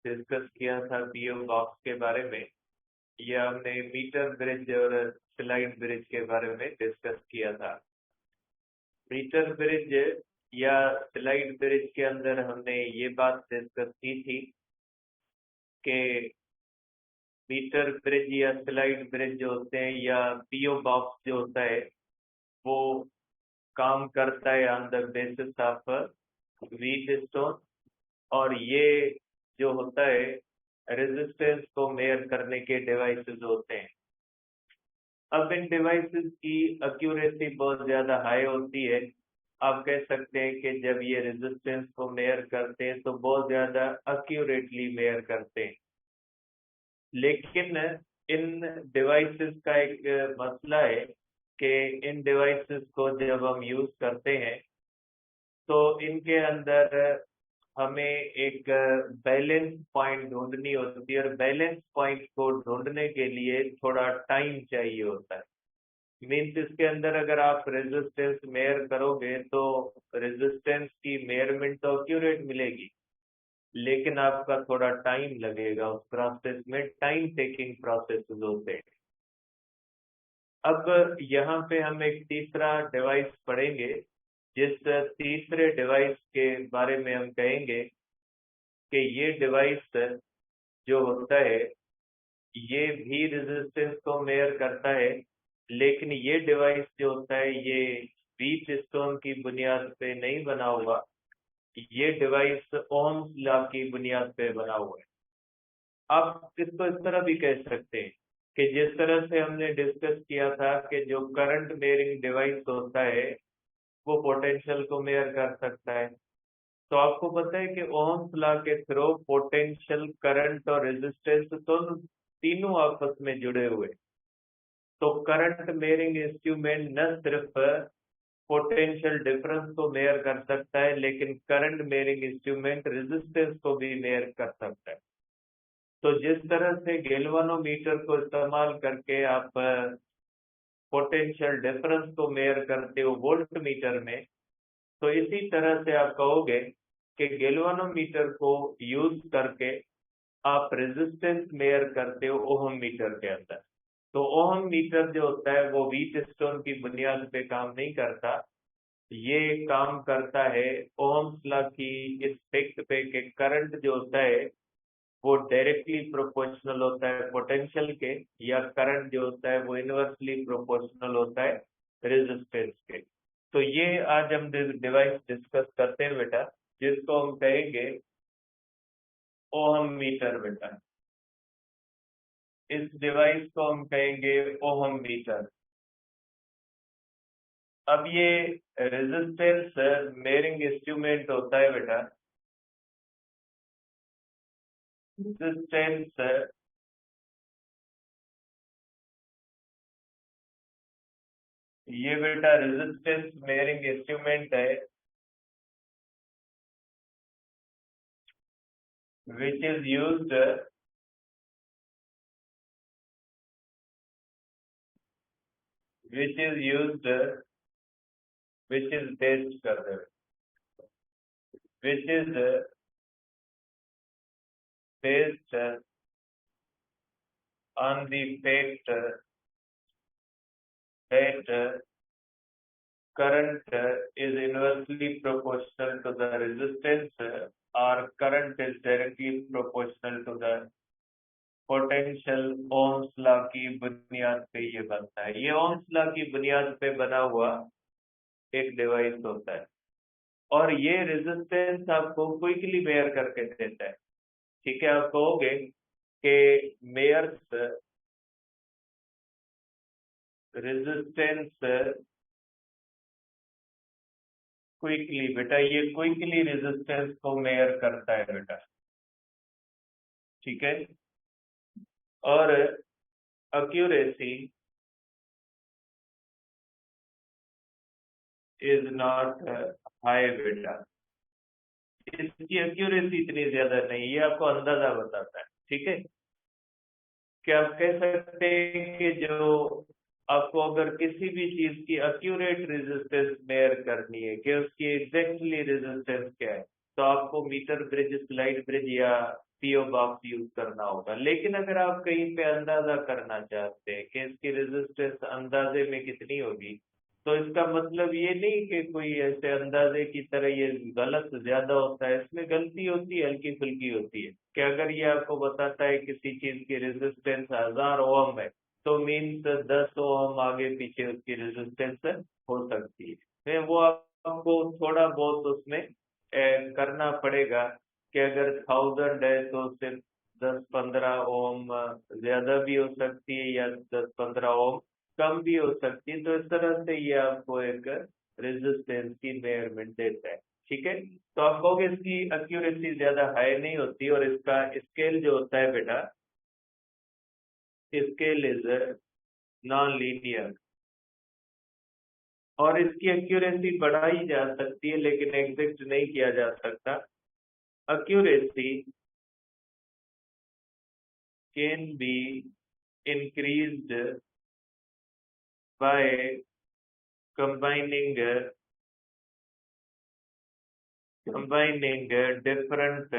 Discuss किया था PO box के बारे में, या हमने मीटर ब्रिज और स्लाइड ब्रिज के बारे में डिस्कस किया था। मीटर ब्रिज या स्लाइड ब्रिज के अंदर हमने ये बात डिस्कस की थी कि मीटर ब्रिज या स्लाइड ब्रिज जो होते हैं या पीओ बॉक्स जो होता है वो काम करता है on the basis of wheat stone, और ये जो होता है रेजिस्टेंस को मेयर करने के डिवाइसेस होते हैं। अब इन डिवाइसेस की एक्यूरेसी बहुत ज्यादा हाई होती है। आप कह सकते हैं कि जब ये रेजिस्टेंस को मेयर करते हैं तो बहुत ज्यादा एक्यूरेटली मेयर करते हैं, लेकिन इन डिवाइसेस का एक मसला है कि इन डिवाइसेस को जब हम यूज करते हैं तो इनके अंदर हमें एक बैलेंस पॉइंट ढूंढनी होती है, और बैलेंस पॉइंट को ढूंढने के लिए थोड़ा टाइम चाहिए होता है। मीन्स इसके अंदर अगर आप रेजिस्टेंस मेयर करोगे तो रेजिस्टेंस की मेयरमेंट तो एक्यूरेट मिलेगी, लेकिन आपका थोड़ा टाइम लगेगा। उस प्रोसेस में टाइम टेकिंग प्रोसेस होते हैं। अब यहाँ पे हम एक तीसरा डिवाइस पढ़ेंगे, जिस तीसरे डिवाइस के बारे में हम कहेंगे कि ये डिवाइस जो होता है ये भी रेजिस्टेंस को मेयर करता है, लेकिन ये डिवाइस जो होता है ये व्हीट स्टोन की बुनियाद पे नहीं बना हुआ, ये डिवाइस ओम्स लॉ की बुनियाद पे बना हुआ है। आप इसको इस तरह भी कह सकते हैं कि जिस तरह से हमने डिस्कस किया था कि जो करंट मेयरिंग डिवाइस होता है वो पोटेंशियल को मेयर कर सकता है। तो आपको पता है कि ओम्स लॉ के थ्रू पोटेंशियल, करंट और रेजिस्टेंस तो तीनों आपस में जुड़े हुए। तो करंट मेयरिंग इंस्ट्रूमेंट न सिर्फ पोटेंशियल डिफरेंस को मेयर कर सकता है, लेकिन करंट मेयरिंग इंस्ट्रूमेंट रेजिस्टेंस को भी मेयर कर सकता है। तो जिस तरह से गैल्वानोमीटर को इस्तेमाल करके आप पोटेंशियल डिफरेंस को मेयर करते हो वोल्ट मीटर में, तो इसी तरह से आप कहोगे कि गैल्वानोमीटर को यूज करके आप रेजिस्टेंस मेयर करते हो ओहम मीटर के अंदर। तो ओहम मीटर जो होता है वो व्हीट स्टोन की बुनियाद पे काम नहीं करता, ये काम करता है ओहम्स लॉ की इस फैक्ट पे कि करंट जो होता है वो डायरेक्टली प्रोपोर्शनल होता है पोटेंशियल के, या करंट जो होता है वो इनवर्सली प्रोपोर्शनल होता है रेजिस्टेंस के। तो ये आज हम डिवाइस डिस्कस करते हैं बेटा, जिसको हम कहेंगे ओहम मीटर बेटा। इस डिवाइस को हम कहेंगे ओहम मीटर। अब ये रेजिस्टेंस मेयरिंग इंस्ट्रूमेंट होता है बेटा। रेजिस्टेंस ये बेटा रेजिस्टेंस मेयरिंग इंस्ट्रूमेंट है which is used which is used which is based कर दे which is based on the fact that current is inversely proportional to the resistance, or current is directly proportional to the potential. Ohm's law की बुनियाद पे ये बनता है। ये Ohm's law की बुनियाद पे बना हुआ एक डिवाइस होता है, और ये रेजिस्टेंस आपको क्विकली मेयर करके देता है। ठीक है, आप कहोगे कि मेयर्स रेजिस्टेंस क्विकली, बेटा ये क्विकली रेजिस्टेंस को मेयर करता है बेटा। ठीक है, और एक्यूरेसी इज नॉट हाई बेटा। इसकी एक्यूरेसी इतनी ज्यादा नहीं, ये आपको अंदाजा बताता है। ठीक है, क्या आप कह सकते हैं कि जो आपको अगर किसी भी चीज की एक्यूरेट रेजिस्टेंस मेयर करनी है कि उसकी एग्जैक्टली रेजिस्टेंस क्या है, तो आपको मीटर ब्रिज, स्लाइड ब्रिज या पीओ बॉक्स यूज करना होगा। लेकिन अगर आप कहीं पे अंदाजा करना चाहते हैं कि इसकी रेजिस्टेंस अंदाजे में कितनी होगी, तो इसका मतलब ये नहीं कि कोई ऐसे अंदाजे की तरह ये गलत ज्यादा होता है। इसमें गलती होती है, हल्की फुल्की होती है। कि अगर ये आपको बताता है किसी चीज की रेजिस्टेंस 1000 ओम है, तो मीन्स 10 ओम आगे पीछे उसकी रेजिस्टेंस हो सकती है। वो आपको थोड़ा बहुत उसमें करना पड़ेगा कि अगर 1000 है तो सिर्फ 10-15 ओम ज्यादा भी हो सकती है या 10-15 ओम कम भी हो सकती है। तो इस तरह से ये आपको एक रेजिस्टेंस की मेजरमेंट देता है। ठीक है, तो आप कहोगे इसकी एक्यूरेसी ज्यादा हाई नहीं होती, और इसका स्केल जो होता है बेटा, स्केल इज नॉन लीनियर, और इसकी एक्यूरेसी बढ़ाई जा सकती है लेकिन एग्जैक्ट नहीं किया जा सकता। Accuracy can be increased by combining different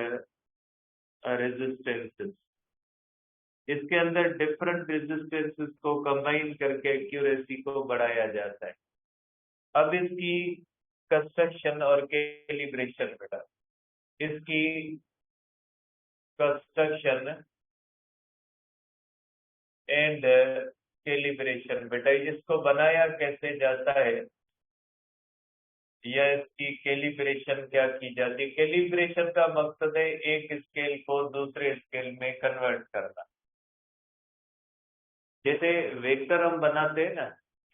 resistances। इसके अंदर डिफरेंट रेजिस्टेंसेस को कंबाइन करके एक्यूरेसी को बढ़ाया जाता है। अब इसकी कंस्ट्रक्शन और कैलिब्रेशन बेटा, इसकी कंस्ट्रक्शन एंड कैलिब्रेशन बेटा, इसको बनाया कैसे जाता है या इसकी कैलिब्रेशन क्या की जाती है। कैलिब्रेशन का मकसद है एक स्केल को दूसरे स्केल में कन्वर्ट करना। जैसे वेक्टर हम बनाते हैं ना,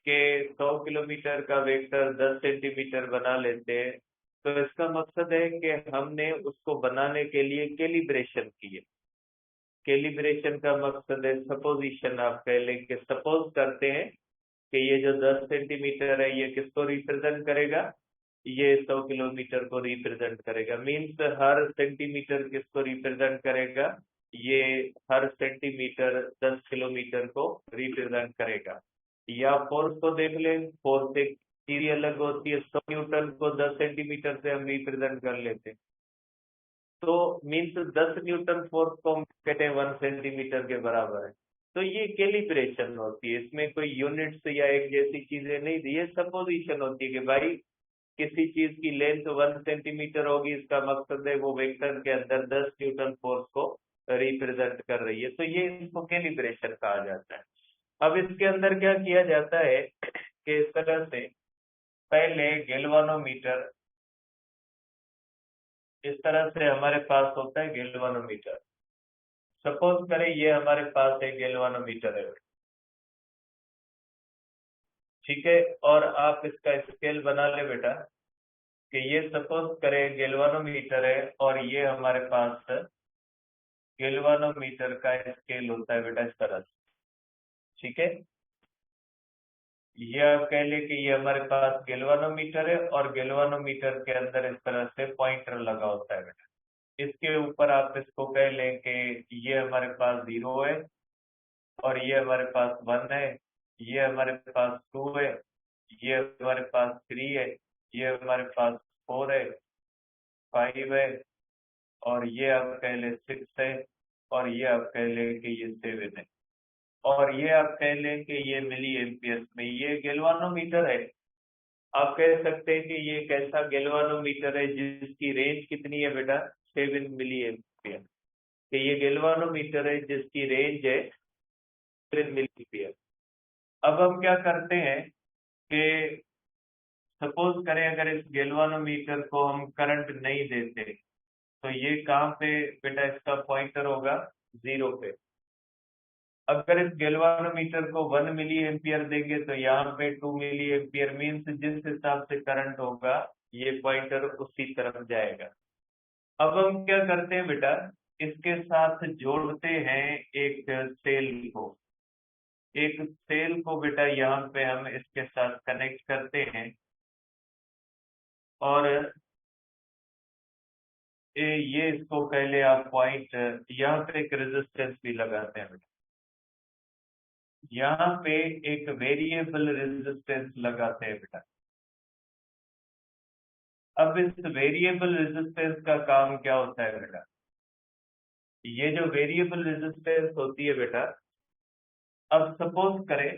कि 100 किलोमीटर का वेक्टर 10 सेंटीमीटर बना लेते हैं, तो इसका मकसद है कि हमने उसको बनाने के लिए कैलिब्रेशन की है। कैलिब्रेशन का मकसद है सपोजिशन। आप कह लें कि सपोज करते हैं कि ये जो 10 सेंटीमीटर है ये किसको रिप्रेजेंट करेगा, ये 100 किलोमीटर को रिप्रेजेंट करेगा। मीन्स हर सेंटीमीटर किसको रिप्रेजेंट करेगा, ये हर सेंटीमीटर 10 किलोमीटर को रिप्रेजेंट करेगा। या फोर्स को देख लें, फोर्स एक चीज अलग होती है। 100 न्यूटन को 10 सेंटीमीटर से हम रिप्रेजेंट कर लेते हैं, तो मीन्स 10 न्यूटन फोर्स को हम कहते हैं 1 सेंटीमीटर के बराबर है। तो ये कैलिब्रेशन होती है, इसमें कोई यूनिट्स या एक जैसी चीजें नहीं दी है, सपोजिशन होती है कि भाई किसी चीज की लेंथ 1 सेंटीमीटर होगी, इसका मकसद है वो वेक्टर के अंदर 10 न्यूटन फोर्स को रिप्रेजेंट कर रही है। तो ये इसको कैलिब्रेशन कहा जाता है। अब इसके अंदर क्या किया जाता है कि इस तरह से पहले गैल्वानोमीटर, इस तरह से हमारे पास होता है गैल्वानोमीटर। सपोज करें ये हमारे पास एक गैल्वानोमीटर है, ठीक है, और आप इसका स्केल बना ले बेटा कि ये सपोज करें गैल्वानोमीटर है और ये हमारे पास गैल्वानोमीटर का स्केल होता है बेटा इस तरह से। ठीक है, ये आप कह ले कि ये हमारे पास गैल्वानोमीटर है और गैल्वानोमीटर के अंदर इस तरह से पॉइंटर लगा होता है बेटा। इसके ऊपर आप इसको कह लें कि ये हमारे पास 0 है, और ये हमारे पास 1 है, ये हमारे पास 2 है, ये हमारे पास 3 है, ये हमारे पास 4 है, 5 है, और ये आप कह लें 6 है, और ये आप कह लें कि ये 7 है, और ये आप कह लें कि ये मिली एम्पियर्स में। ये गैल्वानोमीटर है। आप कह सकते हैं कि ये कैसा गैल्वानोमीटर है जिसकी रेंज कितनी है बेटा, 7 मिली एम्पियर। कि ये गैल्वानोमीटर है जिसकी रेंज है 7 मिली एम्पियर। अब हम क्या करते हैं कि सपोज करें अगर इस गैल्वानोमीटर को हम करंट नहीं देते, तो ये कहाँ पे बेटा इसका पॉइंटर होगा, 0 पे। अगर इस गैल्वानोमीटर को 1 मिली एम्पियर देंगे तो यहाँ पे 2 मिली एम्पियर। मीन्स जिस हिसाब से करंट होगा ये पॉइंटर उसी तरफ जाएगा। अब हम क्या करते हैं बेटा, इसके साथ जोड़ते हैं एक सेल को। एक सेल को बेटा यहाँ पे हम इसके साथ कनेक्ट करते हैं, और ये इसको पहले आप पॉइंट, यहाँ पे एक रेजिस्टेंस भी लगाते हैं बेटा। यहाँ पे एक वेरिएबल रेजिस्टेंस लगाते हैं बेटा। अब इस वेरिएबल रेजिस्टेंस का काम क्या होता है बेटा, ये जो वेरिएबल रेजिस्टेंस होती है बेटा, अब सपोज करें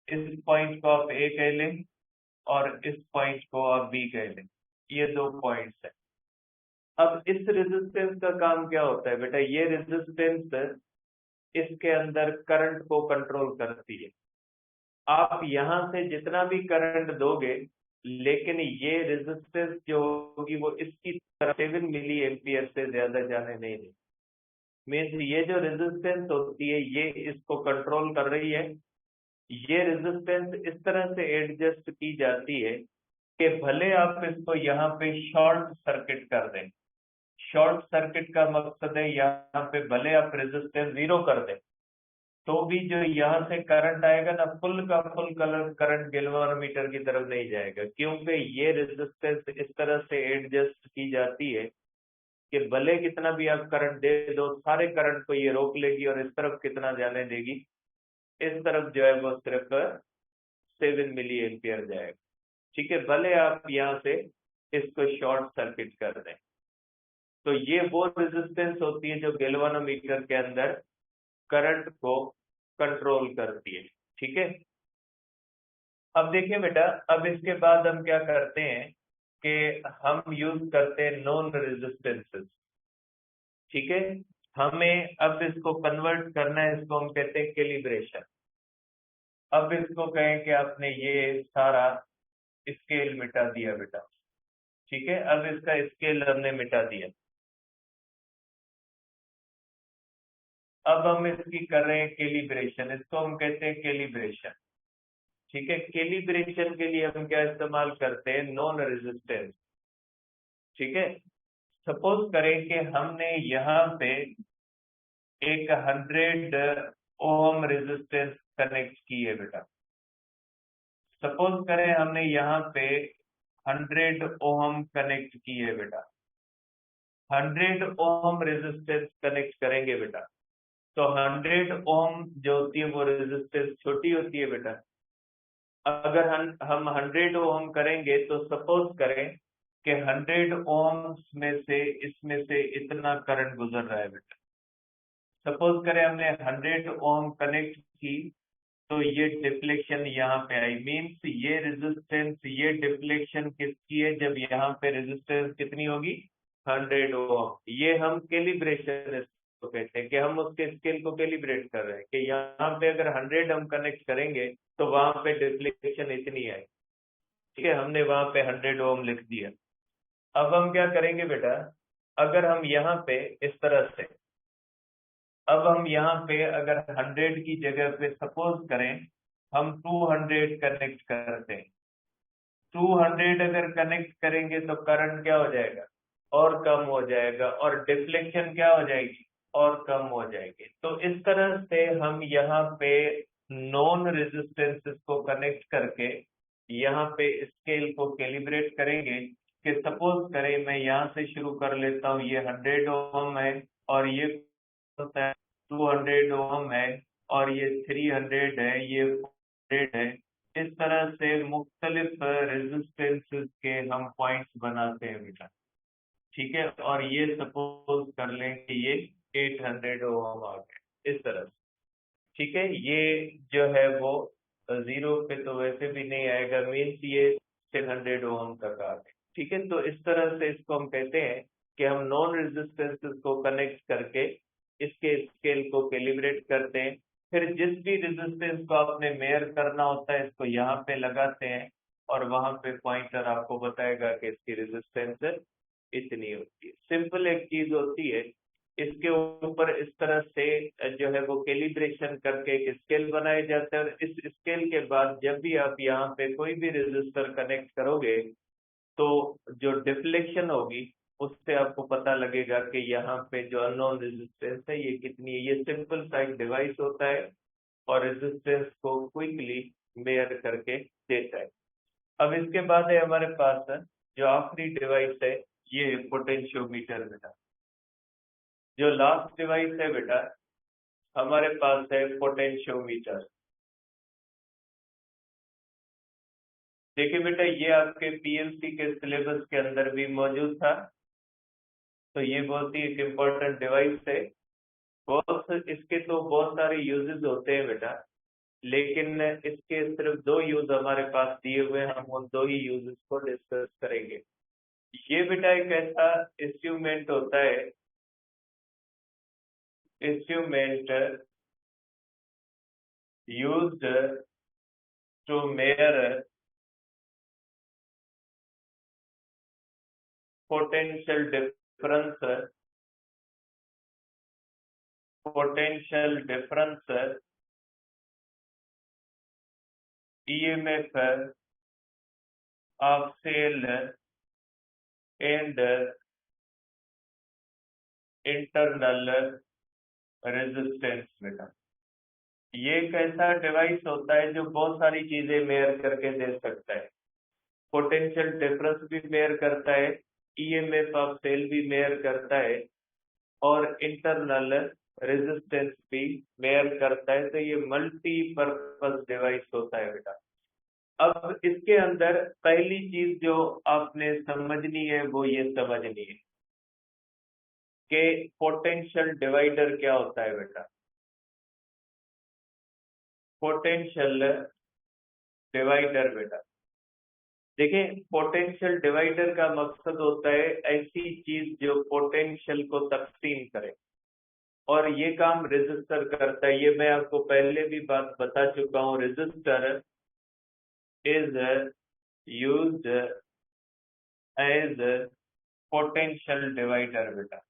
इस पॉइंट को आप ए कह लें और इस पॉइंट को आप बी कह लें, ये दो पॉइंट्स है। अब इस रेजिस्टेंस का काम क्या होता है बेटा, ये रेजिस्टेंस इसके अंदर करंट को कंट्रोल करती है। आप यहां से जितना भी करंट दोगे, लेकिन ये रेजिस्टेंस जो होगी वो इसकी तरफ 7 मिली एम्पियर से ज्यादा जाने नहीं देगी। मीन्स ये जो रेजिस्टेंस होती है ये इसको कंट्रोल कर रही है। ये रेजिस्टेंस इस तरह से एडजस्ट की जाती है कि भले आप इसको यहाँ पे शॉर्ट सर्किट कर दें। शॉर्ट सर्किट का मकसद है यहाँ पे भले आप रेजिस्टेंस 0 कर दें, तो भी जो यहाँ से करंट आएगा ना, फुल का फुल करंट गैल्वेनोमीटर की तरफ नहीं जाएगा, क्योंकि ये रेजिस्टेंस इस तरह से एडजस्ट की जाती है कि भले कितना भी आप करंट दे दो, सारे करंट को ये रोक लेगी और इस तरफ कितना जाने देगी, इस तरफ जो है वो सिर्फ 7 मिली एम्पियर जाएगा। ठीक है, भले आप यहाँ से इसको शॉर्ट सर्किट कर दें। तो ये वो रेजिस्टेंस होती है जो गैल्वेनोमीटर के अंदर करंट को कंट्रोल करती है। ठीक है, अब देखिए बेटा, अब इसके बाद हम क्या करते हैं कि हम यूज करते हैं नॉन रेजिस्टेंसेस। ठीक है, हमें अब इसको कन्वर्ट करना है, इसको हम कहते हैं कैलिब्रेशन। अब इसको कहें कि आपने ये सारा स्केल मिटा दिया बेटा। ठीक है, अब इसका स्केल हमने मिटा दिया। अब हम इसकी कर रहे हैं कैलिब्रेशन, इसको हम कहते हैं कैलिब्रेशन। ठीक है, कैलिब्रेशन के लिए हम क्या इस्तेमाल करते हैं, नॉन रेजिस्टेंस। ठीक है, सपोज करें कि हमने यहाँ पे एक 100 ओम रेजिस्टेंस कनेक्ट की है बेटा। सपोज करें हमने यहाँ पे 100 ओम कनेक्ट की है बेटा। 100 ओम रेजिस्टेंस कनेक्ट करेंगे बेटा, तो 100 ओम जो होती है वो रेजिस्टेंस छोटी होती है बेटा। अगर हम 100 ओम करेंगे तो सपोज करें कि 100 ओम्स में से इसमें से इतना करंट गुजर रहा है बेटा। सपोज करें हमने 100 ओम कनेक्ट की, तो ये डिफ्लेक्शन यहाँ पे आई। मीन्स ये रेजिस्टेंस, ये डिफ्लेक्शन किसकी है, जब यहाँ पे रेजिस्टेंस कितनी होगी, 100 ओम। ये हम कैलिब्रेशन इसको कहते हैं कि हम उसके स्केल को कैलिब्रेट कर रहे हैं कि यहाँ पे अगर 100 हम कनेक्ट करेंगे तो वहां पे डिफ्लेक्शन इतनी आई। ठीक है, हमने वहां पे 100 ओम लिख दिया। अब हम क्या करेंगे बेटा, अगर हम यहाँ पे इस तरह से, अब हम यहाँ पे अगर 100 की जगह पे सपोज करें हम 200 कनेक्ट करते हैं। 200 अगर कनेक्ट करेंगे तो करंट क्या हो जाएगा, और कम हो जाएगा, और डिफ्लेक्शन क्या हो जाएगी, और कम हो जाएगी। तो इस तरह से हम यहाँ पे नॉन रेजिस्टेंसेस को कनेक्ट करके यहाँ पे स्केल को कैलिब्रेट करेंगे कि सपोज करें मैं यहाँ से शुरू कर लेता हूँ, ये 100 ओम है और ये 200 ओम है और ये 300 है, ये 400 है। इस तरह से मुख्तलिफ रेजिस्टेंसेस के हम पॉइंट्स बनाते हैं बेटा। ठीक है, और ये सपोज कर लें कि ये 800 ओम आ गए इस तरह से। ठीक है, ये जो है वो 0 पे तो वैसे भी नहीं आएगा, मीन्स ये 600 ओम तक आ गए। ठीक है, तो इस तरह से इसको हम कहते हैं कि हम नॉन रेजिस्टेंसेस को कनेक्ट करके इसके स्केल को कैलिब्रेट करते हैं। फिर जिस भी रेजिस्टेंस को आपने मेयर करना होता है इसको यहाँ पे लगाते हैं और वहां पे पॉइंटर आपको बताएगा कि इसकी रेजिस्टेंस इतनी होती है। सिंपल एक चीज होती है, इसके ऊपर इस तरह से जो है वो कैलिब्रेशन करके एक स्केल बनाया जाता है, और इस स्केल के बाद जब भी आप यहाँ पे कोई भी रेजिस्टर कनेक्ट करोगे तो जो डिफ्लेक्शन होगी उससे आपको पता लगेगा कि यहाँ पे जो अननोन रेजिस्टेंस है ये कितनी है। ये सिंपल सा एक डिवाइस होता है और रेजिस्टेंस को क्विकली मेयर करके देता है। अब इसके बाद है हमारे पास जो आखिरी डिवाइस है, ये पोटेंशियोमीटर बेटा। जो लास्ट डिवाइस है बेटा हमारे पास है पोटेंशियोमीटर। देखिए बेटा, ये आपके पीएलसी के सिलेबस के अंदर भी मौजूद था, तो ये बहुत ही एक इम्पोर्टेंट डिवाइस है। इसके तो बहुत सारे यूजेस होते हैं बेटा, लेकिन इसके सिर्फ 2 यूज हमारे पास दिए हुए हैं, हम उन 2 ही यूजेस को डिस्कस करेंगे। ये बेटा एक ऐसा इंस्ट्रूमेंट होता है, instrument used to measure potential difference EMF of cell and internal resistance बेटा। ये एक ऐसा डिवाइस होता है जो बहुत सारी चीजें मेयर करके दे सकता है। पोटेंशियल डिफरेंस भी मेयर करता है, ईएमएफ ऑफ सेल भी मेयर करता है, और इंटरनल रेजिस्टेंस भी मेयर करता है। तो ये मल्टीपर्पज डिवाइस होता है बेटा। अब इसके अंदर पहली चीज जो आपने समझनी है वो ये समझनी है कि पोटेंशियल डिवाइडर क्या होता है बेटा। पोटेंशियल डिवाइडर बेटा, देखिए पोटेंशियल डिवाइडर का मकसद होता है ऐसी चीज जो पोटेंशियल को तकसीम करे, और ये काम रेजिस्टर करता है। ये मैं आपको पहले भी बात बता चुका हूँ। Resistor is used as potential divider बेटा।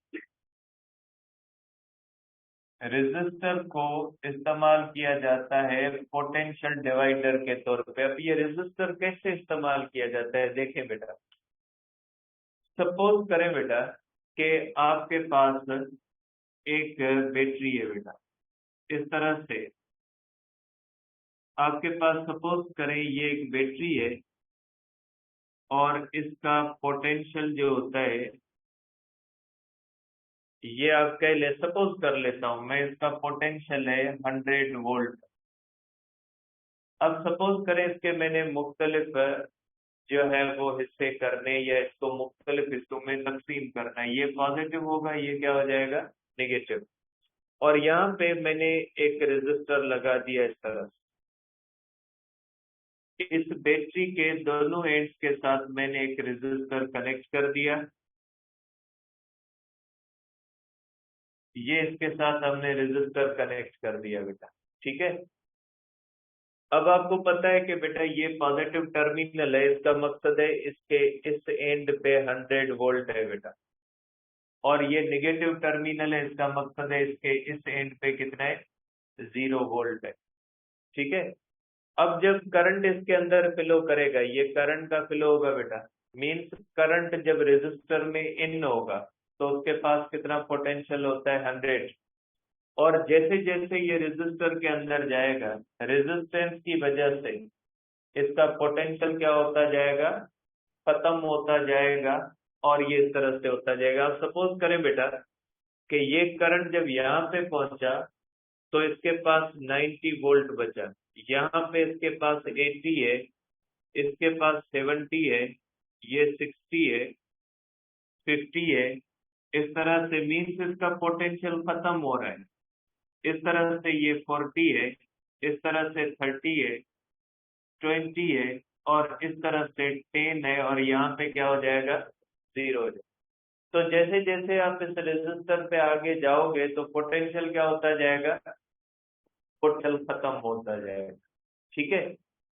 रेजिस्टर को इस्तेमाल किया जाता है पोटेंशियल डिवाइडर के तौर पे। अब ये रेजिस्टर कैसे इस्तेमाल किया जाता है देखें बेटा। सपोज करें बेटा कि आपके पास एक बैटरी है बेटा, इस तरह से आपके पास सपोज करें ये एक बैटरी है, और इसका पोटेंशियल जो होता है ये आप कह ले, सपोज कर लेता हूं मैं, इसका पोटेंशियल है 100 वोल्ट। अब सपोज करें इसके मैंने मुख्तलिफ जो है वो हिस्से करने, या इसको मुख्तलिफ हिस्सों में तकसीम करना है। ये पॉजिटिव होगा, ये क्या हो जाएगा नेगेटिव। और यहाँ पे मैंने एक रेजिस्टर लगा दिया इस तरह। इस बैटरी के दोनों एंड्स के साथ मैंने एक रेजिस्टर कनेक्ट कर दिया। ये इसके साथ हमने रेजिस्टर कनेक्ट कर दिया बेटा, ठीक है। अब आपको पता है कि बेटा ये पॉजिटिव टर्मिनल है, इसका मकसद है इसके इस एंड पे 100 वोल्ट है बेटा, और ये नेगेटिव टर्मिनल है, इसका मकसद है इसके इस एंड पे कितना है 0 वोल्ट है, ठीक है। अब जब करंट इसके अंदर फ्लो करेगा, ये करंट का फ्लो होगा बेटा, मींस करंट जब रेजिस्टर में इन होगा तो उसके पास कितना पोटेंशियल होता है 100। और जैसे जैसे ये रेजिस्टर के अंदर जाएगा, रेजिस्टेंस की वजह से इसका पोटेंशियल क्या होता जाएगा, खत्म होता जाएगा, और ये इस तरह से होता जाएगा। अब सपोज करें बेटा कि ये करंट जब यहाँ पे पहुंचा तो इसके पास 90 वोल्ट बचा, यहाँ पे इसके पास 80 है, इसके पास 70 है, ये 60 है, 50 है, इस तरह से मीन्स इसका पोटेंशियल खत्म हो रहा है। इस तरह से ये 40 है, इस तरह से 30 है, 20 है, और इस तरह से 10 है, और यहाँ पे क्या हो जाएगा 0 हो जाएगा। तो जैसे जैसे आप इस रेजिस्टर पे आगे जाओगे तो पोटेंशियल क्या होता जाएगा, पोटेंशियल खत्म होता जाएगा, ठीक है।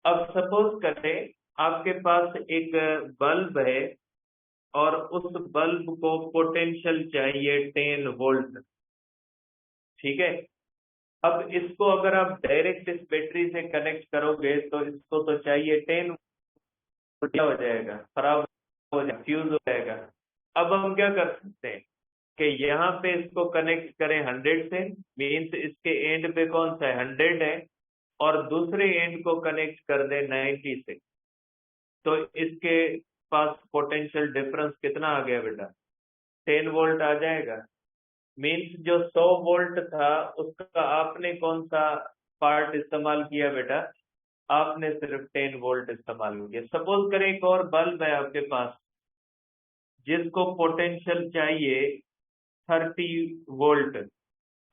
अब सपोज करें आपके पास एक बल्ब है, और उस बल्ब को पोटेंशियल चाहिए 10 वोल्ट, ठीक है। अब इसको अगर आप डायरेक्ट इस बैटरी से कनेक्ट करोगे तो इसको तो चाहिए 10, क्या हो जाएगा, खराब हो जाएगा, फ्यूज हो जाएगा। अब हम क्या कर सकते हैं कि यहाँ पे इसको कनेक्ट करें 100 से, मीन्स इसके एंड पे कौन सा है 100 है, और दूसरे एंड को कनेक्ट कर दें 90 से, तो इसके पास पोटेंशियल डिफरेंस कितना आ गया बेटा 10 वोल्ट आ जाएगा। मीन्स जो 100 वोल्ट था उसका आपने कौन सा पार्ट इस्तेमाल किया बेटा, आपने सिर्फ 10 वोल्ट इस्तेमाल किया। सपोज करें एक और बल्ब है आपके पास जिसको पोटेंशियल चाहिए 30 वोल्ट,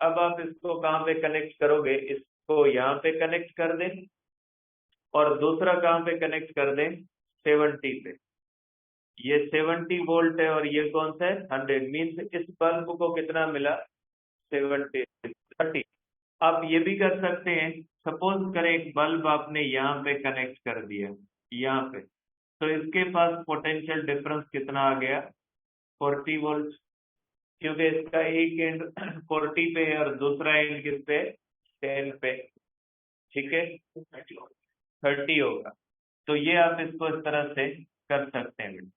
अब आप इसको कहाँ पे कनेक्ट करोगे, इसको यहाँ पे कनेक्ट कर दें और दूसरा कहाँ पे कनेक्ट कर दें, 70 पे। ये 70 वोल्ट है और ये कौन सा है, 100, मीन्स इस बल्ब को कितना मिला, 70, 30। आप ये भी कर सकते हैं, सपोज करें एक बल्ब आपने यहाँ पे कनेक्ट कर दिया, यहाँ पे, तो इसके पास पोटेंशियल डिफरेंस कितना आ गया, 40 वोल्ट, क्योंकि इसका एक एंड 40 पे है और दूसरा एंड किस पे, 10 पे, ठीक है, 30 होगा। तो ये आप इसको इस तरह से कर सकते हैं।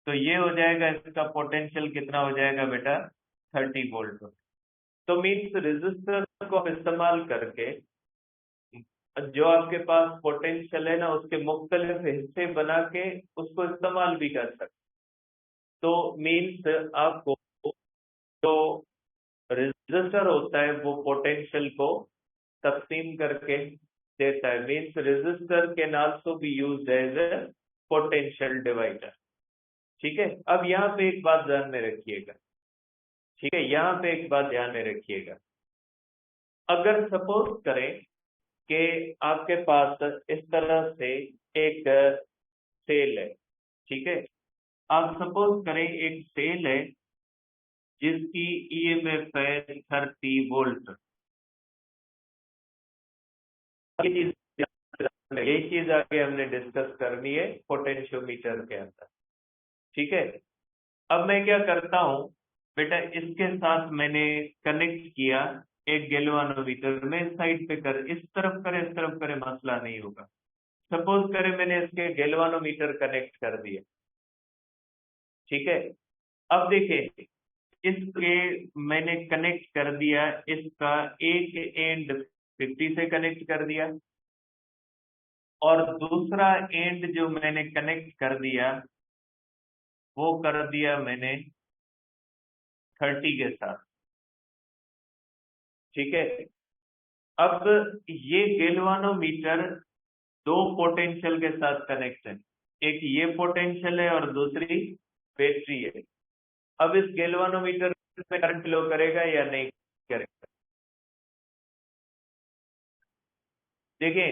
तो ये हो जाएगा, इसका पोटेंशियल कितना हो जाएगा बेटा, 30 वोल्ट। तो मीन्स रेजिस्टर को आप इस्तेमाल करके जो आपके पास पोटेंशियल है ना, उसके मुख्तलिफ हिस्से बना के उसको इस्तेमाल भी कर सकते। तो मीन्स आपको जो रेजिस्टर होता है वो पोटेंशियल को तकसीम करके देता है, means resistor can also be used as a potential divider. ठीक है, अब यहाँ पे एक बात ध्यान में रखिएगा, ठीक है, यहाँ पे एक बात ध्यान में रखिएगा। अगर सपोज करें कि आपके पास इस तरह से एक सेल है, ठीक है, आप सपोज करें एक सेल है जिसकी ईएमएफ है 30 वोल्ट। ये चीज आगे हमने डिस्कस करनी है पोटेंशियोमीटर के अंदर, ठीक है। अब मैं क्या करता हूं बेटा, इसके साथ मैंने कनेक्ट किया एक गैल्वानोमीटर में, साइड पे कर, इस तरफ करे इस तरफ करे मसला नहीं होगा। सपोज करें मैंने इसके गैल्वानोमीटर कनेक्ट कर दिया, ठीक है। अब देखिए, इसके मैंने कनेक्ट कर दिया, इसका एक एंड 50 से कनेक्ट कर दिया और दूसरा एंड जो मैंने कनेक्ट कर दिया वो कर दिया मैंने 30 के साथ, ठीक है। अब ये गैल्वानोमीटर दो पोटेंशियल के साथ कनेक्ट है, एक ये पोटेंशियल है और दूसरी बैटरी है। अब इस गैल्वानोमीटर में करंट फ्लो करेगा या नहीं करेगा, देखिए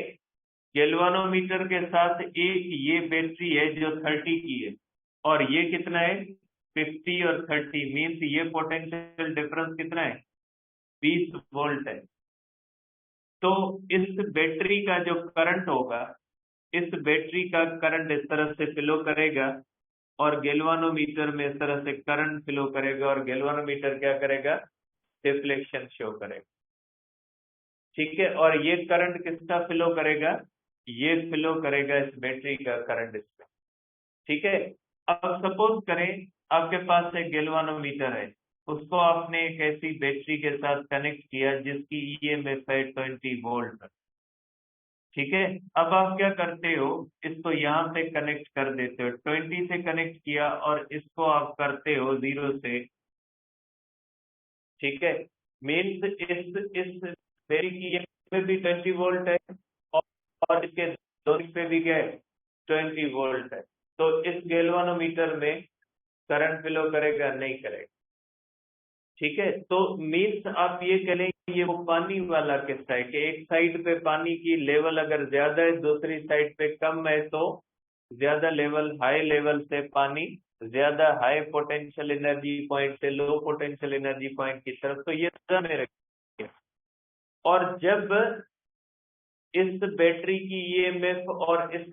गैल्वानोमीटर के साथ एक ये बैटरी है जो 30 की है और ये कितना है, 50 और 30, मीन्स ये पोटेंशियल डिफरेंस कितना है, 20 वोल्ट है। तो इस बैटरी का जो करंट होगा, इस बैटरी का करंट इस तरह से फ्लो करेगा और गैल्वानोमीटर में इस तरह से करंट फ्लो करेगा और गैल्वानोमीटर क्या करेगा, डिफ्लेक्शन शो करेगा, ठीक है। और ये करंट किसका फ्लो करेगा, ये फ्लो करेगा इस बैटरी का करंट इसमें, ठीक है। अब सपोज करें आपके पास एक गैल्वानोमीटर है, उसको आपने एक ऐसी बैटरी के साथ कनेक्ट किया जिसकी ईएमएफ है 20 वोल्ट, ठीक है। अब आप क्या करते हो, इसको यहाँ पे कनेक्ट कर देते हो, 20 से कनेक्ट किया और इसको आप करते हो 0 से, ठीक है। मीन्स इस बैटरी की में भी 20 वोल्ट है और इसके दोनों पे भी क्या है, 20 वोल्ट है। तो इस गैल्वानोमीटर में करंट फ्लो करेगा नहीं करेगा, ठीक है। तो मीन्स आप ये कह लें ये वो पानी वाला किस्सा है कि एक साइड पे पानी की लेवल अगर ज्यादा है, दूसरी साइड पे कम है, तो ज्यादा लेवल, हाई लेवल से पानी ज्यादा हाई पोटेंशियल एनर्जी पॉइंट से लो पोटेंशियल एनर्जी पॉइंट की तरफ, तो ये ध्यान में रखिए। और जब इस बैटरी की ईएमएफ और इस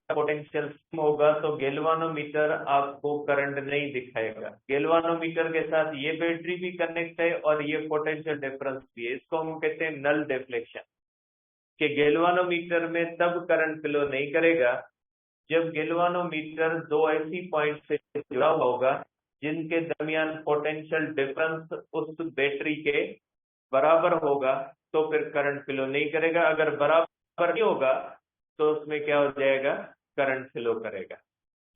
पोटेंशियल होगा तो गैल्वानोमीटर आपको करंट नहीं दिखाएगा। गैल्वानोमीटर के साथ ये बैटरी भी कनेक्ट है और ये पोटेंशियल डिफरेंस भी है, इसको हम कहते हैं नल डिफ्लेक्शन, कि गैल्वानोमीटर में तब करंट फ्लो नहीं करेगा जब गैल्वानोमीटर दो ऐसी पॉइंट से जुड़ा होगा जिनके दरमियान पोटेंशियल डिफरेंस उस बैटरी के बराबर होगा, तो फिर करंट फ्लो नहीं करेगा। अगर बराबर नहीं होगा तो उसमें क्या हो जाएगा, करंट फ्लो करेगा,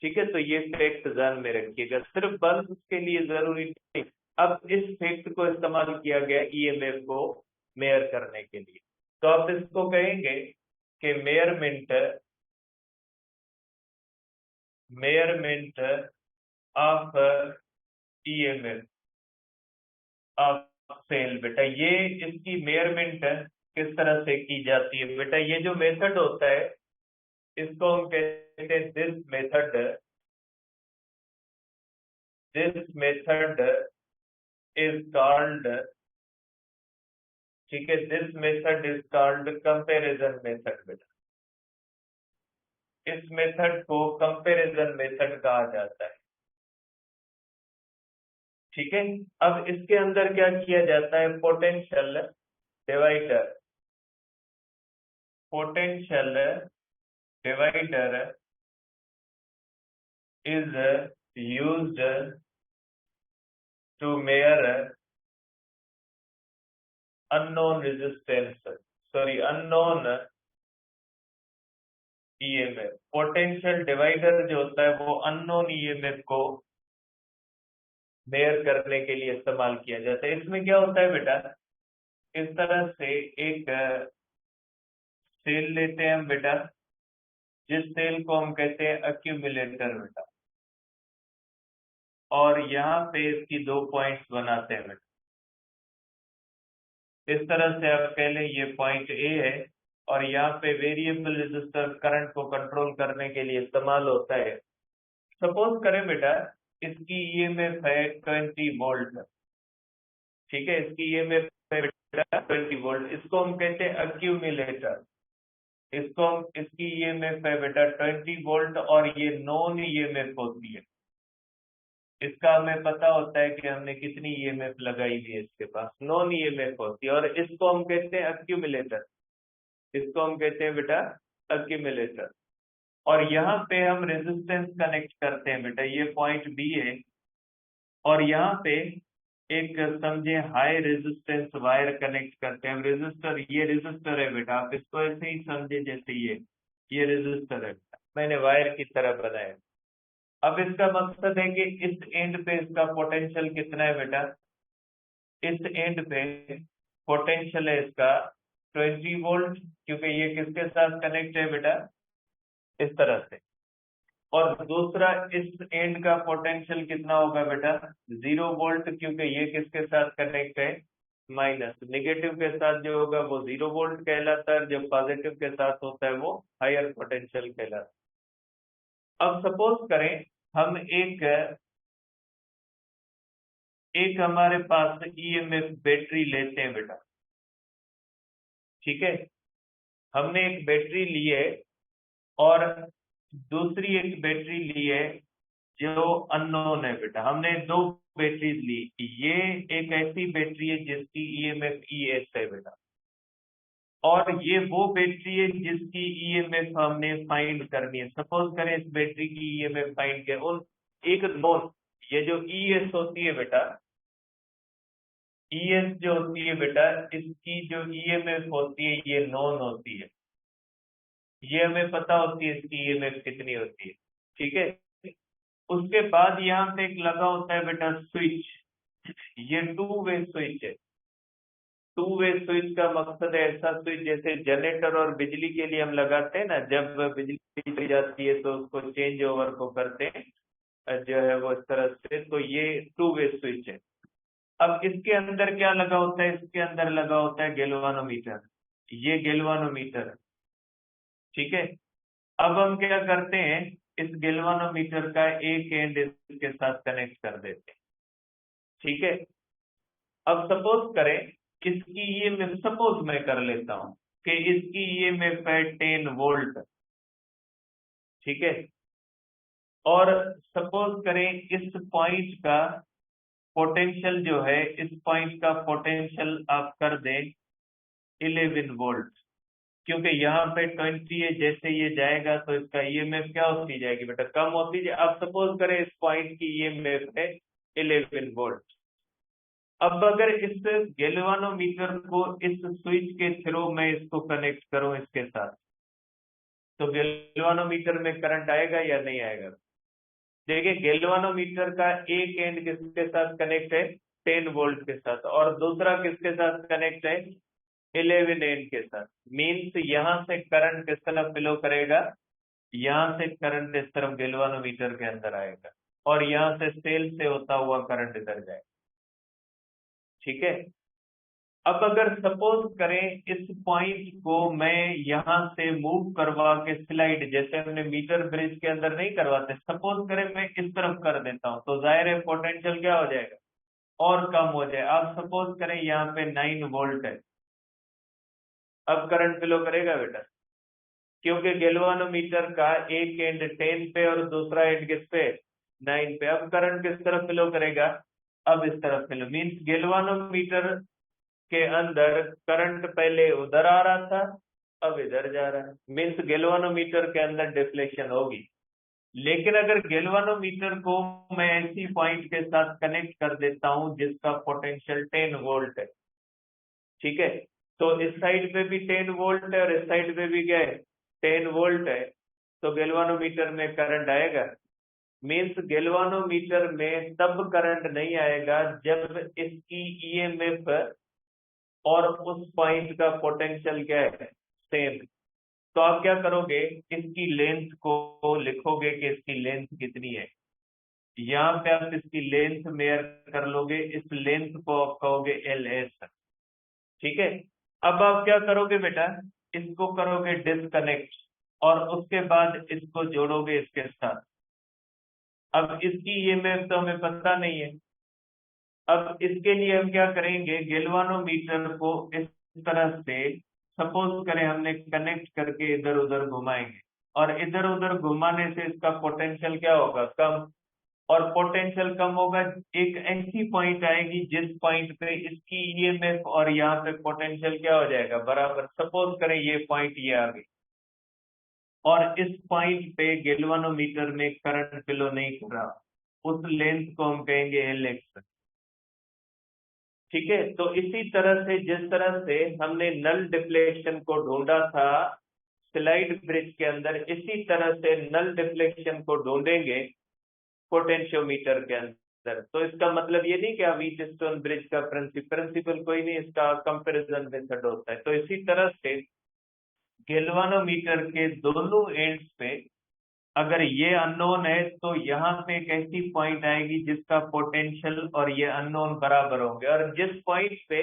ठीक है। तो ये फैक्ट ध्यान में रखिएगा, सिर्फ बल्ब के लिए जरूरी नहीं। अब इस फैक्ट को इस्तेमाल किया गया ईएमएफ को मेयर करने के लिए, तो आप इसको कहेंगे कि measurement of EMF, of cell. बेटा ये इसकी मेजरमेंट किस तरह से की जाती है? बेटा ये जो मेथड होता है इसको हम कहते हैं दिस मेथड इज कॉल्ड, ठीक है, this method is called comparison method. बेटा इस मेथड को कंपैरिजन मेथड कहा जाता है। ठीक है, अब इसके अंदर क्या किया जाता है? Potential divider is used to measure unknown EMF। Potential divider जो होता है वो अननोन EMF को मेयर करने के लिए इस्तेमाल किया जाता है। इसमें क्या होता है बेटा, इस तरह से एक सेल लेते हैं हम बेटा, जिस सेल को हम कहते हैं अक्यूमुलेटर बेटा, और यहाँ पे इसकी 2 पॉइंट्स बनाते हैं बेटा। इस तरह से आप कह लें ये पॉइंट ए है और यहाँ पे वेरिएबल रेजिस्टर करंट को कंट्रोल करने के लिए इस्तेमाल होता है। सपोज करें बेटा इसकी ईएमएफ है 20 वोल्ट, ठीक है, इसकी ईएमएफ है बेटा 20 वोल्ट, इसको हम कहते हैं अक्यूमुलेटर। इसकी ईएमएफ है बेटा 20 वोल्ट और ये नॉन ईएमएफ होती है। इसका हमें पता होता है कि हमने कितनी ईएमएफ लगाई हुई है, इसके पास नॉन ईएमएफ होती है, और इसको हम कहते हैं अक्यूमुलेटर। इसको हम कहते हैं बेटा अक्यूमुलेटर। और यहाँ पे हम रेजिस्टेंस कनेक्ट करते हैं बेटा, ये पॉइंट बी है, और यहाँ पे एक समझे हाई रेजिस्टेंस वायर कनेक्ट करते हैं। रेजिस्टर, ये रेजिस्टर है बेटा, आप इसको ऐसे ही समझे जैसे ये रेजिस्टर है, मैंने वायर की तरह बनाया। अब इसका मकसद है कि इस एंड पे इसका पोटेंशियल कितना है बेटा, इस एंड पे पोटेंशियल है इसका 20 वोल्ट, क्योंकि ये किसके साथ कनेक्ट है बेटा, इस तरह से। और दूसरा इस एंड का पोटेंशियल कितना होगा बेटा, 0 वोल्ट, क्योंकि ये किसके साथ कनेक्ट है, माइनस। नेगेटिव के साथ जो होगा वो 0 वोल्ट कहलाता है, जब पॉजिटिव के साथ होता है वो हायर पोटेंशियल कहलाता है। अब सपोज करें हम एक हमारे पास ईएमएफ बैटरी लेते हैं बेटा, ठीक है, हमने एक बैटरी ली है और दूसरी एक बैटरी ली है जो अननोन है बेटा। हमने 2 बैटरीज ली, ये एक ऐसी बैटरी है जिसकी ईएमएफ ES है बेटा, और ये वो बैटरी है जिसकी ईएमएफ हमने फाइंड करनी है। सपोज करें इस बैटरी की ईएमएफ फाइंड करें, और एक नोन, ये जो ES होती है बेटा, ES जो होती है बेटा, इसकी जो ईएमएफ होती है ये नॉन होती है, ये हमें पता होती है इसकी ईएमएफ कितनी होती है, ठीक है। उसके बाद यहाँ पे एक लगा होता है बेटा स्विच, ये 2 वे स्विच है। 2 वे स्विच का मकसद है ऐसा स्विच जैसे जनरेटर और बिजली के लिए हम लगाते हैं ना, जब बिजली चली जाती है तो उसको चेंज ओवर को करते हैं जो है वो इस तरह से, तो ये 2 वे स्विच है। अब इसके अंदर क्या लगा होता है, इसके अंदर लगा होता है गैल्वानोमीटर, ये गैल्वानोमीटर, ठीक है। अब हम क्या करते हैं, इस गैल्वानोमीटर का एक एंड इसके साथ कनेक्ट कर देते हैं, ठीक है। अब सपोज करें इसकी ईएमएफ, सपोज मैं कर लेता हूं कि इसकी ईएमएफ है 10 वोल्ट, ठीक है, और सपोज करें इस पॉइंट का पोटेंशियल जो है, इस पॉइंट का पोटेंशियल आप कर दें 11 वोल्ट, क्योंकि यहाँ पे 20 है, जैसे ये जाएगा तो इसका ईएमएफ क्या होती जाएगी बेटा, कम होती जाए। आप सपोज करें इस पॉइंट की ईएमएफ है 11 वोल्ट। अब अगर इस गैल्वानोमीटर को इस स्विच के थ्रू मैं इसको कनेक्ट करूं इसके साथ, तो गैल्वानोमीटर में करंट आएगा या नहीं आएगा? देखिए गैल्वानोमीटर का एक एंड किसके साथ कनेक्ट है, 10 वोल्ट के साथ, और दूसरा किसके साथ कनेक्ट है, 11 एंड के साथ। मीन्स यहां से करंट किस तरफ फ्लो करेगा, यहाँ से करंट इस तरफ गैल्वानोमीटर के अंदर आएगा, और यहाँ से सेल से होता हुआ करंट इधर जाएगा। ठीक है। अब अगर सपोज करें इस पॉइंट को मैं यहां से मूव करवा के स्लाइड, जैसे हमने मीटर ब्रिज के अंदर नहीं करवाते, सपोज करें मैं इस तरफ कर देता हूं, तो जाहिर है पोटेंशियल क्या हो जाएगा, और कम हो जाए। आप सपोज करें यहाँ पे 9 वोल्ट है, अब करंट फ्लो करेगा बेटा, क्योंकि गैल्वानोमीटर का एक एंड 10 पे और दूसरा एंड किस पे, 9 पे। अब करंट किस तरफ फ्लो करेगा, अब इस तरफ फ्लो, मीन्स गैल्वानोमीटर के अंदर करंट पहले उधर आ रहा था, अब इधर जा रहा है, मीन्स गैल्वानोमीटर के अंदर डिफ्लेक्शन होगी। लेकिन अगर गैल्वानोमीटर को मैं ऐसी पॉइंट के साथ कनेक्ट कर देता हूं जिसका पोटेंशियल 10 वोल्ट है, ठीक है, तो इस साइड पे भी 10 वोल्ट है और इस साइड पे भी क्या है, 10 वोल्ट है, तो गैल्वानोमीटर में करंट आएगा। मीन्स गैल्वानोमीटर में तब करंट नहीं आएगा जब इसकी ईएमएफ और उस पॉइंट का पोटेंशियल क्या है, सेम। तो आप क्या करोगे, इसकी लेंथ को लिखोगे कि इसकी लेंथ कितनी है, यहाँ पे आप इसकी लेंथ मेयर कर लोगे, इस लेंथ को आप कहोगे LS, ठीक है। अब आप क्या करोगे बेटा, इसको करोगे डिस्कनेक्ट और उसके बाद इसको जोड़ोगे इसके साथ। अब इसकी ईएमएफ तो हमें पता नहीं है, अब इसके लिए हम क्या करेंगे, गैल्वानोमीटर को इस तरह से सपोज करें हमने कनेक्ट करके इधर उधर घुमाएंगे, और इधर उधर घुमाने से इसका पोटेंशियल क्या होगा, कम, और पोटेंशियल कम होगा, एक ऐसी पॉइंट आएगी जिस पॉइंट पे इसकी ईएमएफ और यहाँ पे पोटेंशियल क्या हो जाएगा, बराबर। सपोज करें ये पॉइंट ये आ गई, और इस पॉइंट पे गैल्वानोमीटर में करंट फ्लो नहीं कर रहा, उस लेंथ को हम कहेंगे LX, ठीक है। तो इसी तरह से जिस तरह से हमने नल डिफ्लेक्शन को ढूंढा था स्लाइड ब्रिज के अंदर, इसी तरह से नल डिफ्लेक्शन को ढूंढेंगे पोटेंशियोमीटर के अंदर। तो इसका मतलब ये नहीं कि व्हीटस्टोन ब्रिज का प्रिंसिपल कोई नहीं, इसका कंपैरिजन मेथड होता है। तो इसी तरह से गैल्वानोमीटर के दोनों एंड्स पे अगर ये अननोन है तो यहाँ पे एक ऐसी पॉइंट आएगी जिसका पोटेंशियल और ये अननोन बराबर होंगे, और जिस पॉइंट पे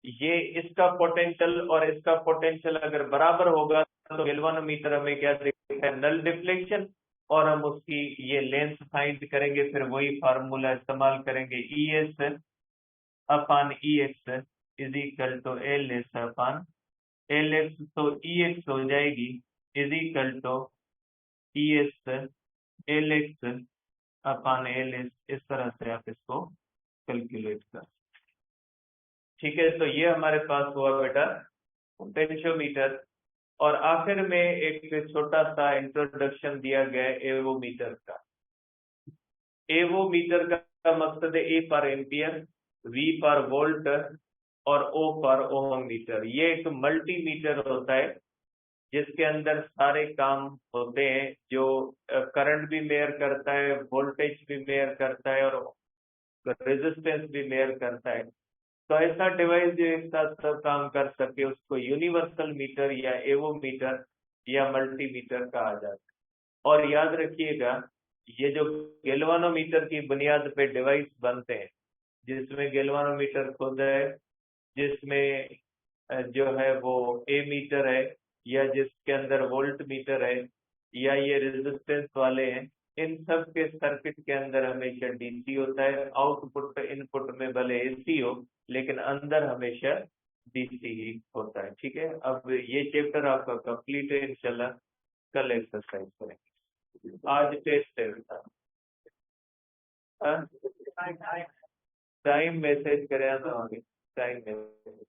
ये इसका पोटेंशियल और इसका पोटेंशियल अगर बराबर होगा तो गैल्वानोमीटर हमें क्या दिखेगा, नल डिफ्लेक्शन, और हम उसकी ये लेंथ फाइंड करेंगे, फिर वही फार्मूला इस्तेमाल करेंगे, ES upon EX is equal to LS upon LX। तो EX हो जाएगी is equal to ES LX upon LS, इस तरह से आप इसको कैलकुलेट कर, ठीक है। तो ये हमारे पास हुआ बेटा पोटेंशियोमीटर। और आखिर में एक छोटा सा इंट्रोडक्शन दिया गया एवोमीटर का। एवोमीटर का मकसद है A for ampere, V for volt और O फॉर ओम मीटर। ये एक मल्टीमीटर होता है जिसके अंदर सारे काम होते हैं, जो करंट भी मेयर करता है, वोल्टेज भी मेयर करता है और रेजिस्टेंस भी मेयर करता है। तो ऐसा डिवाइस जो एक साथ सब काम कर सके उसको यूनिवर्सल मीटर या एवोमीटर या मल्टीमीटर कहा जाता है। और याद रखिएगा, ये जो गैल्वानोमीटर की बुनियाद पे डिवाइस बनते हैं, जिसमें गैल्वानोमीटर खुद है, जिसमें जो है वो ए मीटर है, या जिसके अंदर वोल्ट मीटर है, या ये रेजिस्टेंस वाले हैं, इन सब के सर्किट के अंदर हमेशा DC होता है। आउटपुट इनपुट में भले AC हो, लेकिन अंदर हमेशा DC ही होता है, ठीक है। अब ये चैप्टर आपका कंप्लीट है, इंशाल्लाह कल एक्सरसाइज करेंगे। आज टेस्ट है बेटा, टाइम मैसेज करें तो आगे टाइम मैसेज